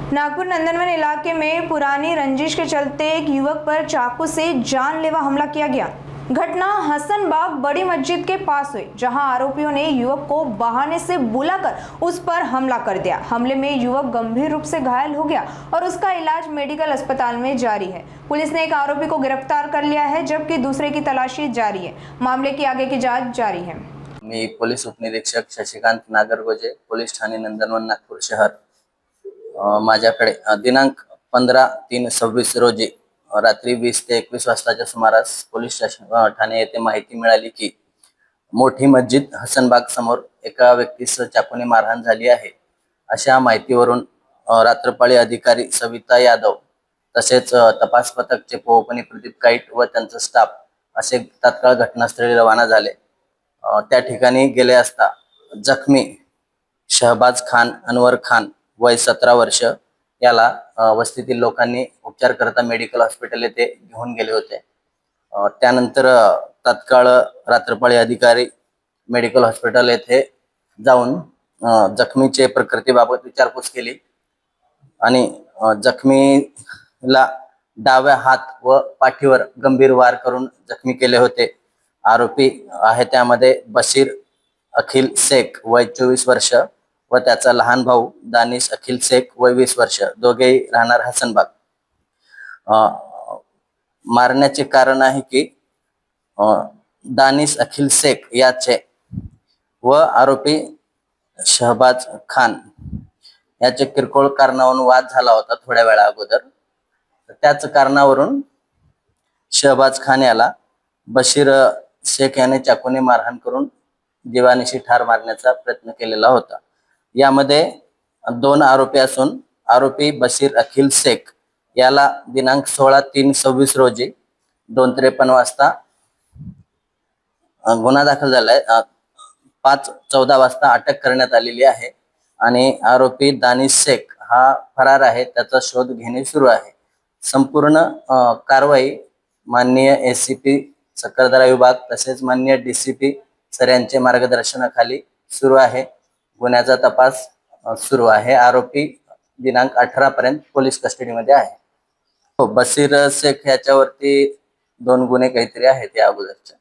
नागपुर नंदनवन इलाके में पुरानी रंजिश के चलते एक युवक पर चाकू से जानलेवा हमला किया गया। घटना हसनबाग बड़ी मस्जिद के पास हुई, जहां आरोपियों ने युवक को बहाने से बुलाकर उस पर हमला कर दिया। हमले में युवक गंभीर रूप से घायल हो गया और उसका इलाज मेडिकल अस्पताल में जारी है। पुलिस ने एक आरोपी को गिरफ्तार कर लिया है, जबकि दूसरे की तलाशी जारी है। मामले की आगे की जाँच जारी है। मी पोलीस उपनिरीक्षक शशिकांत नागरगोजे, पोलीस ठाणे नंदनवन, नागपूर शहर। माझ्याकडे दिनांक 15/3/26 रोजी रात्री 20 ते 21 वाजताच्या सुमारास पोलीस स्टेशन ठाणे येथे माहिती मिळाली की मोठी मस्जिद हसनबाग समोर एका व्यक्तीस चाकूने मारहाण झाली आहे। अशा माहितीवरून रात्रपाळी अधिकारी सविता यादव तसेच तपास पथकचे पोहपणी प्रदीप काईट व त्यांचा स्टाफ असे तात्काळ घटनास्थळी रवाना झाले। त्या ठिकाणी गेले असता जखमी शहबाज खान अनवर खान वय 17 वर्ष याला वस्तीतील लोकांनी उपचार करता मेडिकल हॉस्पिटल येथे घेऊन गेले होते। त्यानंतर तात्काळ रात्रपाळी अधिकारी मेडिकल हॉस्पिटल येथे जाऊन जखमीचे प्रकृतीबाबत विचारपूस केली आणि जखमीला डाव्या हात व पाठीवर गंभीर वार करून जखमी केले होते। आरोपी आहे त्यामध्ये बशीर अखिल शेख वय 24 वर्ष व त्याचा लहान भाऊ दानिश अखिल शेख वय 20 वर्ष, दोघेही राहणार हसनबाग। मारण्याचे कारण आहे की दानिश अखिल शेख याचे व आरोपी शहबाज खान याचे किरकोळ कारणावरून वाद झाला होता थोड्या वेळा अगोदर। त्याच कारणावरून शहबाज खान याला बशीर शेख याने चाकूने मारहाण करून जीवानिशी ठार मारण्याचा प्रयत्न केलेला होता। यामध्ये 2 आरोपी असून आरोपी बशीर अखिल शेख याला दिनांक 16/3/26 रोजी 2:53 वाजता गुन्हा दाखल झालाय। 5:14 वाजता अटक करण्यात आलेली आहे आणि आरोपी दानिश शेख हा फरार आहे, त्याचा शोध घेणे सुरू आहे। संपूर्ण कारवाई माननीय एसीपी सक्करदरा विभाग तसेच माननीय डीसीपी सर यांच्या मार्गदर्शनाखाली सुरू आहे। गुन्ह्याचा तपास सुरू आहे। आरोपी दिनांक 18 पर्यंत पोलीस कस्टडीमध्ये आहे। हो, बशीर शेख याच्यावरती 2 गुन्हे काहीतरी आहेत या अगोदरच्या।